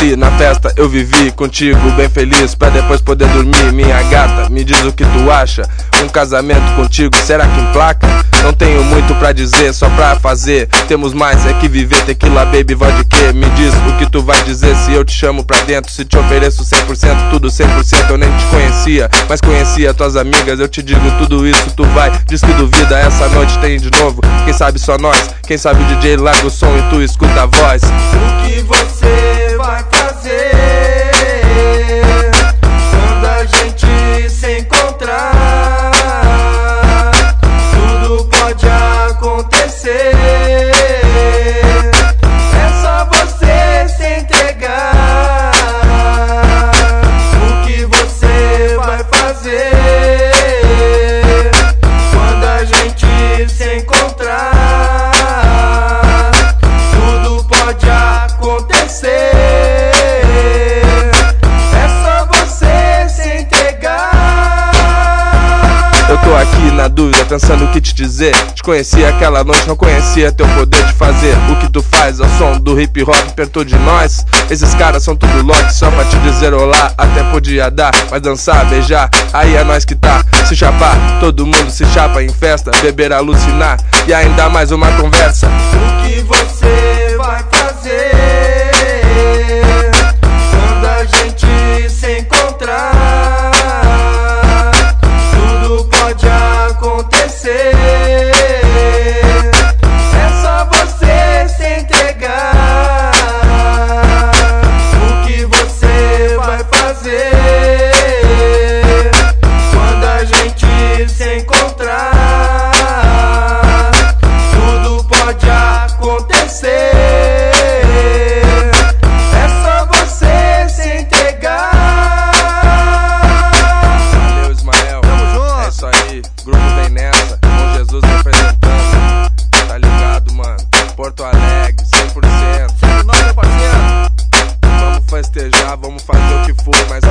ali na festa eu vivi contigo bem feliz, pra depois poder dormir. Minha gata, me diz o que tu acha, um casamento contigo, será que emplaca? Não tenho muito pra dizer, só pra fazer, temos mais é que viver. Tequila, baby, vodka, me diz o que tu vai dizer se eu te chamo pra dentro, se te ofereço 100%, tudo 100%. Eu nem te conhecia, mas conhecia tuas amigas, eu te digo tudo isso, tu vai, diz que duvida, essa noite tem de novo, quem sabe só nós, quem sabe o DJ larga o som e tu escuta a voz. O que você vai fazer quando a gente se encontrar? Tudo pode acontecer, é só você se entregar. O que você vai fazer quando a gente se encontrar? Tudo pode acontecer, é só você se entregar. Eu tô aqui na dúvida, pensando o que te dizer. Te conheci aquela noite, não conhecia teu poder de fazer o que tu faz ao som do hip hop perto de nós. Esses caras são tudo lote, só pra te dizer olá. Até podia dar, mas dançar, beijar, aí é nós que tá. Se chapar, todo mundo se chapa em festa, beber, alucinar e ainda mais uma conversa. O que você vai fazer quando a gente se encontrar? Tudo pode acontecer, é só você se entregar. O que você vai fazer quando a gente se encontrar? Tudo pode acontecer, é só você se entregar. Valeu, Ismael, Tamo junto. é isso aí, grupo vem nessa, com Jesus representando, tá ligado, mano? Porto Alegre, 100%. Seu nome, meu parceiro? Vamos festejar, vamos fazer o que for, mas